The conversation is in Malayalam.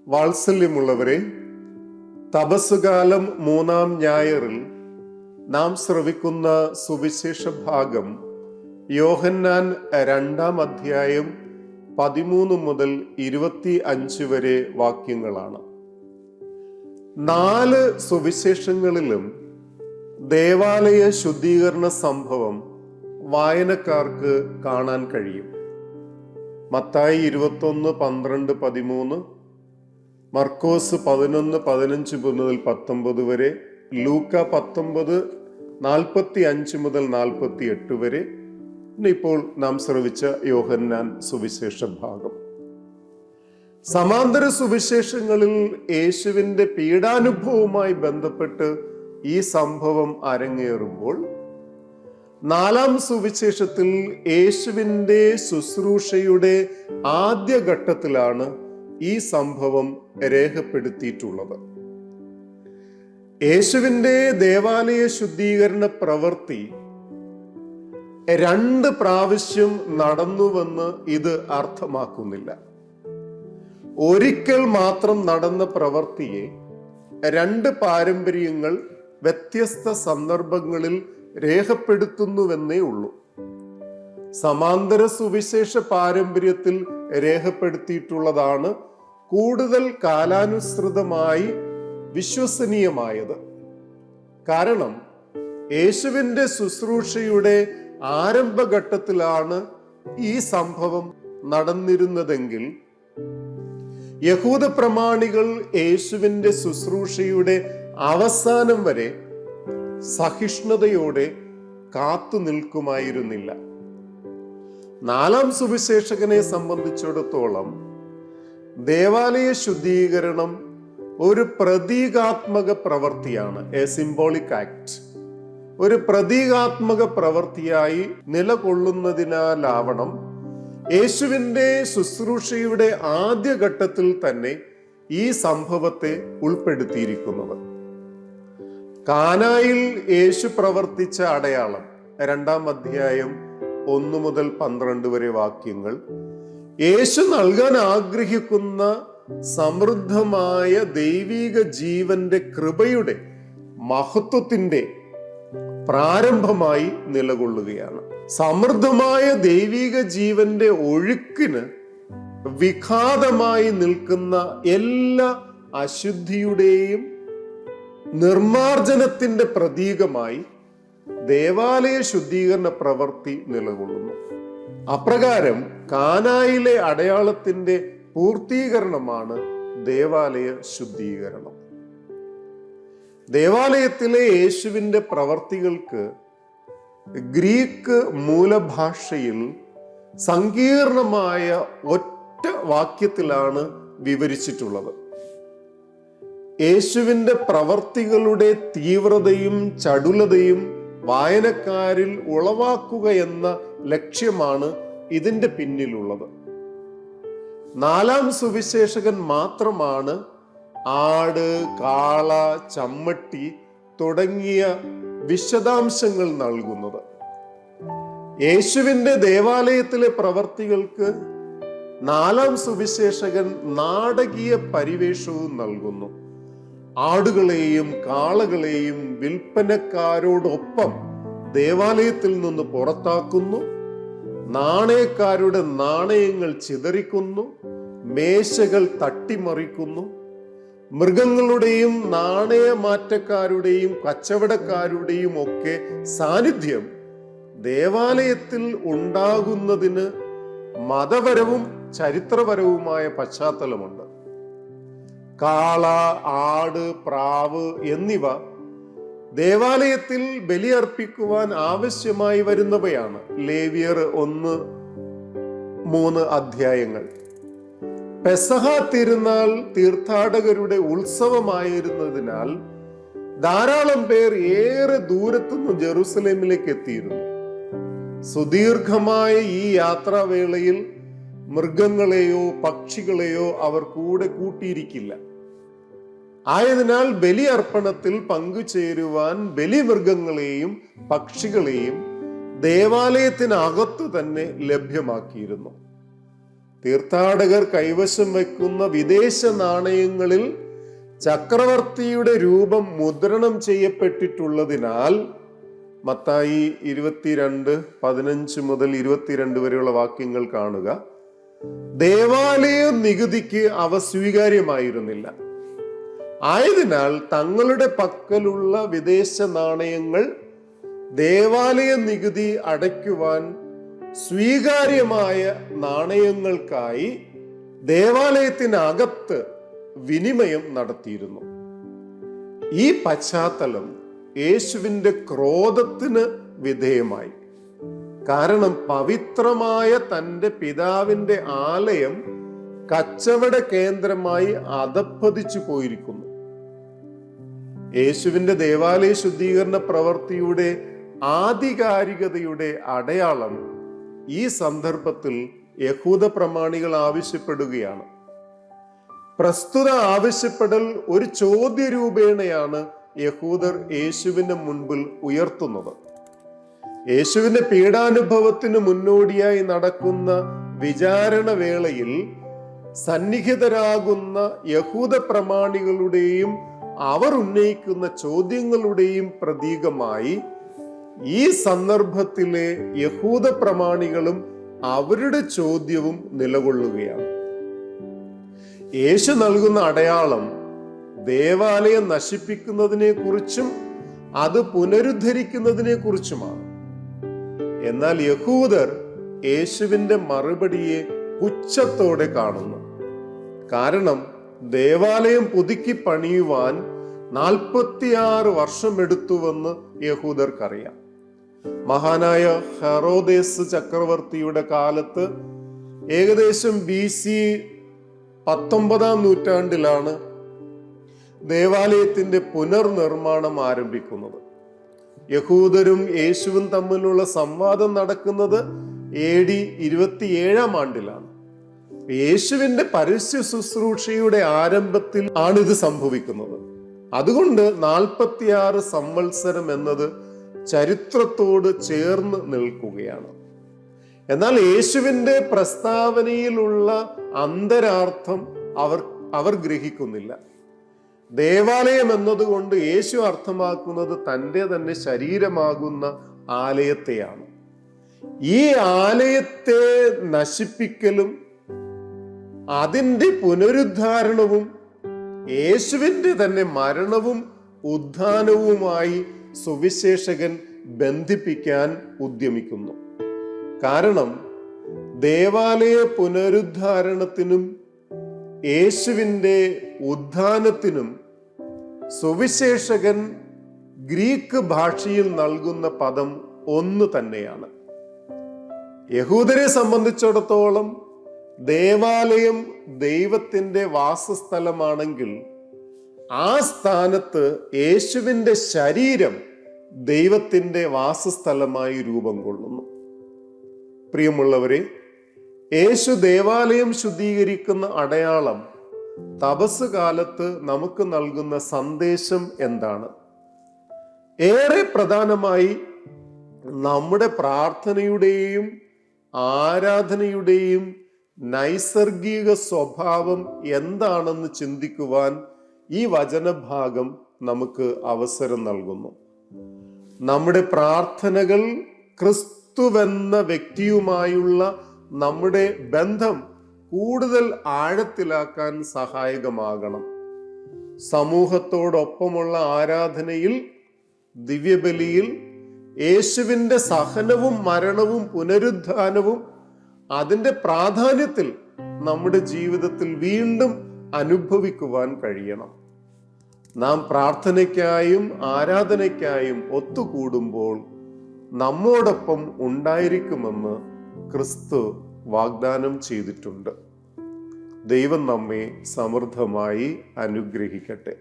വാത്സല്യമുള്ളവരെ, തപസ്സുകാലം 3-ാം ഞായറിൽ നാം ശ്രവിക്കുന്ന സുവിശേഷ ഭാഗം യോഹന്നാൻ 2-ാം അധ്യായം 13 മുതൽ 25 വരെ വാക്യങ്ങളാണ്. 4 സുവിശേഷങ്ങളിലും ദേവാലയ ശുദ്ധീകരണ സംഭവം വായനക്കാർക്ക് കാണാൻ കഴിയും. മത്തായി 21, 12, 13, മർക്കോസ് 11, 15 മുതൽ 19 വരെ, ലൂക്ക 19, 45 മുതൽ 48 വരെ, ഇപ്പോൾ നാം ശ്രവിച്ച യോഹന്നാൻ സുവിശേഷ ഭാഗം. സമാന്തര സുവിശേഷങ്ങളിൽ യേശുവിൻ്റെ പീഡാനുഭവവുമായി ബന്ധപ്പെട്ട് ഈ സംഭവം അരങ്ങേറുമ്പോൾ, 4-ാം സുവിശേഷത്തിൽ യേശുവിൻ്റെ ശുശ്രൂഷയുടെ ആദ്യഘട്ടത്തിലാണ് ഈ സംഭവം രേഖപ്പെടുത്തിയിട്ടുള്ളത്. യേശുവിൻ്റെ ദേവാലയ ശുദ്ധീകരണ പ്രവൃത്തി 2 പ്രാവശ്യം നടന്നുവെന്ന് ഇത് അർത്ഥമാക്കുന്നില്ല. ഒരിക്കൽ മാത്രം നടന്ന പ്രവൃത്തിയെ 2 പാരമ്പര്യങ്ങൾ വ്യത്യസ്ത സന്ദർഭങ്ങളിൽ രേഖപ്പെടുത്തുന്നുവെന്നേ ഉള്ളൂ. സമാന്തര സുവിശേഷ പാരമ്പര്യത്തിൽ രേഖപ്പെടുത്തിയിട്ടുള്ളതാണ് കൂടുതൽ കാലാനുസൃതമായി വിശ്വസനീയമായത്. കാരണം യേശുവിൻ്റെ ശുശ്രൂഷയുടെ ആരംഭഘട്ടത്തിലാണ് ഈ സംഭവം നടന്നിരുന്നതെങ്കിൽ, യഹൂദ പ്രമാണികൾ യേശുവിൻ്റെ ശുശ്രൂഷയുടെ അവസാനം വരെ സഹിഷ്ണുതയോടെ കാത്തു നിൽക്കുമായിരുന്നില്ല. 4-ാം സുവിശേഷകനെ സംബന്ധിച്ചിടത്തോളം ദേവാലയ ശുദ്ധീകരണം ഒരു പ്രതീകാത്മക പ്രവൃത്തിയാണ്, എ സിംബോളിക് ആക്ട്. ഒരു പ്രതീകാത്മക പ്രവൃത്തിയായി നിലകൊള്ളുന്നതിനാലാവണം യേശുവിൻ്റെ ശുശ്രൂഷയുടെ ആദ്യഘട്ടത്തിൽ തന്നെ ഈ സംഭവത്തെ ഉൾപ്പെടുത്തിയിരിക്കുന്നത്. കാനായിൽ യേശു പ്രവർത്തിച്ച അടയാളം 2-ാം അധ്യായം 1 മുതൽ 12 വരെ വാക്യങ്ങൾ യേശു നൽകാൻ ആഗ്രഹിക്കുന്ന സമൃദ്ധമായ ദൈവിക ജീവന്റെ കൃപയുടെ മഹത്വത്തിന്റെ പ്രാരംഭമായി നിലകൊള്ളുകയാണ്. സമൃദ്ധമായ ദൈവിക ജീവന്റെ ഒഴുക്കിന് വിഘാതമായി നിൽക്കുന്ന എല്ലാ അശുദ്ധിയുടെയും നിർമാർജനത്തിന്റെ പ്രതീകമായി ദേവാലയ ശുദ്ധീകരണ പ്രവൃത്തി നിലകൊള്ളുന്നു. അപ്രകാരം കാനായിലെ അടയാളത്തിന്റെ പൂർത്തീകരണമാണ് ദേവാലയ ശുദ്ധീകരണം. ദേവാലയത്തിലെ യേശുവിൻ്റെ പ്രവർത്തികൾക്ക് ഗ്രീക്ക് മൂലഭാഷയിൽ സങ്കീർണമായ ഒറ്റ വാക്യത്തിലാണ് വിവരിച്ചിട്ടുള്ളത്. യേശുവിൻ്റെ പ്രവർത്തികളുടെ തീവ്രതയും ചടുലതയും വായനക്കാരിൽ ഉളവാക്കുക എന്ന ലക്ഷ്യമാണ് ഇതിൻ്റെ പിന്നിലുള്ളത്. 4-ാം സുവിശേഷകൻ മാത്രമാണ് ആട്, കാള, ചമ്മട്ടി തുടങ്ങിയ വിശദാംശങ്ങൾ നൽകുന്നത്. യേശുവിൻ്റെ ദേവാലയത്തിലെ പ്രവർത്തികൾക്ക് 4-ാം സുവിശേഷകൻ നാടകീയ പരിവേഷവും നൽകുന്നു. ആടുകളെയും കാളകളെയും വിൽപ്പനക്കാരോടൊപ്പം ദേവാലയത്തിൽ നിന്ന് പുറത്താക്കുന്നു, നാണയക്കാരുടെ നാണയങ്ങൾ ചിതറിക്കുന്നു, മേശകൾ തട്ടിമറിക്കുന്നു. മൃഗങ്ങളുടെയും നാണയമാറ്റക്കാരുടെയും കച്ചവടക്കാരുടെയും ഒക്കെ സാന്നിധ്യം ദേവാലയത്തിൽ ഉണ്ടാകുന്നതിന് മതപരവും ചരിത്രപരവുമായ പശ്ചാത്തലമുണ്ട്. കാള, ആട്, പ്രാവ് എന്നിവ ദേവാലയത്തിൽ ബലിയർപ്പിക്കുവാൻ ആവശ്യമായി വരുന്നവയാണ്. ലേവ്യർ 1-3 അധ്യായങ്ങൾ. പെസഹ തിരുനാൾ തീർത്ഥാടകരുടെ ഉത്സവമായിരുന്നതിനാൽ ധാരാളം പേർ ഏറെ ദൂരത്തുനിന്ന് ജെറുസലേമിലേക്ക് എത്തിയിരുന്നു. സുദീർഘമായ ഈ യാത്രാവേളയിൽ മൃഗങ്ങളെയോ പക്ഷികളെയോ അവർ കൂടെ കൂട്ടിയിരിക്കില്ല. ആയതിനാൽ ബലിയർപ്പണത്തിൽ പങ്കുചേരുവാൻ ബലിമൃഗങ്ങളെയും പക്ഷികളെയും ദേവാലയത്തിനകത്തു തന്നെ ലഭ്യമാക്കിയിരുന്നു. തീർത്ഥാടകർ കൈവശം വയ്ക്കുന്ന വിദേശ നാണയങ്ങളിൽ ചക്രവർത്തിയുടെ രൂപം മുദ്രണം ചെയ്യപ്പെട്ടിട്ടുള്ളതിനാൽ, മത്തായി 22:15 മുതൽ 22 വരെയുള്ള വാക്യങ്ങൾ കാണുക, ദേവാലയ നികുതിക്ക് അവ സ്വീകാര്യമായിരുന്നില്ല. ആയതിനാൽ തങ്ങളുടെ പക്കലുള്ള വിദേശ നാണയങ്ങൾ ദേവാലയ നികുതി അടയ്ക്കുവാൻ സ്വീകാര്യമായ നാണയങ്ങൾക്കായി ദേവാലയത്തിനകത്ത് വിനിമയം നടത്തിയിരുന്നു. ഈ പശ്ചാത്തലം യേശുവിന്റെ ക്രോധത്തിന് വിധേയമായി. കാരണം പവിത്രമായ തൻ്റെ പിതാവിന്റെ ആലയം കച്ചവട കേന്ദ്രമായി അധപ്പതിച്ചു പോയിരിക്കുന്നു. യേശുവിന്റെ ദേവാലയ ശുദ്ധീകരണ പ്രവൃത്തിയുടെ ആധികാരികതയുടെ അടയാളം ഈ സന്ദർഭത്തിൽ യഹൂദ പ്രമാണികൾ ആവശ്യപ്പെടുകയാണ്. പ്രസ്തുത ആവശ്യപ്പെടൽ ഒരു ചോദ്യരൂപേണയാണ് യഹൂദർ യേശുവിന്റെ മുൻപിൽ ഉയർത്തുന്നത്. യേശുവിന്റെ പീഡാനുഭവത്തിന് മുന്നോടിയായി നടക്കുന്ന വിചാരണ വേളയിൽ സന്നിഹിതരാകുന്ന യഹൂദ പ്രമാണികളുടെയും അവർ ഉന്നയിക്കുന്ന ചോദ്യങ്ങളുടെയും പ്രതീകമായി ഈ സന്ദർഭത്തിലെ യഹൂദ പ്രമാണികളും അവരുടെ ചോദ്യവും നിലകൊള്ളുകയാണ്. യേശു നൽകുന്ന അടയാളം ദേവാലയം നശിപ്പിക്കുന്നതിനെ കുറിച്ചും അത് പുനരുദ്ധരിക്കുന്നതിനെ കുറിച്ചുമാണ്. എന്നാൽ യഹൂദർ യേശുവിന്റെ മറുപടിയെ പുച്ഛത്തോടെ കാണുന്നു. കാരണം ദേവാലയം പുതുക്കി പണിയുവാൻ 46 വർഷം എടുത്തുവെന്ന് യഹൂദർക്കറിയാം. മഹാനായ ഹെറോദേസ് ചക്രവർത്തിയുടെ കാലത്ത് ഏകദേശം BC 19-ാം നൂറ്റാണ്ടിലാണ് ദേവാലയത്തിന്റെ പുനർനിർമ്മാണം ആരംഭിക്കുന്നത്. യഹൂദരും യേശുവും തമ്മിലുള്ള സംവാദം നടക്കുന്നത് AD 27-ാം ആണ്ടിലാണ്. യേശുവിന്റെ പരസ്യ ശുശ്രൂഷയുടെ ആരംഭത്തിൽ ആണിത് സംഭവിക്കുന്നത്. അതുകൊണ്ട് 46 സംവത്സരം എന്നത് ചരിത്രത്തോട് ചേർന്ന് നിൽക്കുകയാണ്. എന്നാൽ യേശുവിന്റെ പ്രസ്താവനയിലുള്ള അന്തരാർത്ഥം അവർ ഗ്രഹിക്കുന്നില്ല. ദേവാലയം എന്നതുകൊണ്ട് യേശു അർത്ഥമാക്കുന്നത് തൻ്റെ തന്നെ ശരീരമാകുന്ന ആലയത്തെയാണ്. ഈ ആലയത്തെ നശിപ്പിക്കലും അതിൻ്റെ പുനരുദ്ധാരണവും യേശുവിൻ്റെ തന്നെ മരണവും ഉത്ഥാനവുമായി സുവിശേഷകൻ ബന്ധിപ്പിക്കാൻ ഉദ്യമിക്കുന്നു. കാരണം ദേവാലയ പുനരുദ്ധാരണത്തിനും യേശുവിൻ്റെ ഉത്ഥാനത്തിനും സുവിശേഷകൻ ഗ്രീക്ക് ഭാഷയിൽ നൽകുന്ന പദം ഒന്ന് തന്നെയാണ്. യഹൂദരെ സംബന്ധിച്ചിടത്തോളം ദേവാലയം ദൈവത്തിൻ്റെ വാസസ്ഥലമാണെങ്കിൽ ആ സ്ഥാനത്ത് യേശുവിൻ്റെ ശരീരം ദൈവത്തിൻ്റെ വാസസ്ഥലമായി രൂപം കൊള്ളുന്നു. പ്രിയമുള്ളവരെ, യേശു ദേവാലയം ശുദ്ധീകരിക്കുന്ന അടയാളം തപസ് കാലത്ത് നമുക്ക് നൽകുന്ന സന്ദേശം എന്താണ്? ഏറെ പ്രധാനമായി നമ്മുടെ പ്രാർത്ഥനയുടെയും ആരാധനയുടെയും നൈസർഗിക സ്വഭാവം എന്താണെന്ന് ചിന്തിക്കുവാൻ ഈ വചനഭാഗം നമുക്ക് അവസരം നൽകുന്നു. നമ്മുടെ പ്രാർത്ഥനകൾ ക്രിസ്തുവെന്ന വ്യക്തിയുമായുള്ള നമ്മുടെ ബന്ധം കൂടുതൽ ആഴത്തിലാക്കാൻ സഹായകമാകണം. സമൂഹത്തോടൊപ്പമുള്ള ആരാധനയിൽ, ദിവ്യബലിയിൽ യേശുവിൻ്റെ സഹനവും മരണവും പുനരുദ്ധാനവും അതിൻ്റെ പ്രാധാന്യത്തിൽ നമ്മുടെ ജീവിതത്തിൽ വീണ്ടും അനുഭവിക്കുവാൻ കഴിയണം. നാം പ്രാർത്ഥനയ്ക്കായും ആരാധനയ്ക്കായും ഒത്തുകൂടുമ്പോൾ നമ്മോടൊപ്പം ഉണ്ടായിരിക്കുമെന്ന് ക്രിസ്തു വാഗ്ദാനം ചെയ്തിട്ടുണ്ട്. ദൈവം നമ്മെ സമൃദ്ധമായി അനുഗ്രഹിക്കട്ടെ.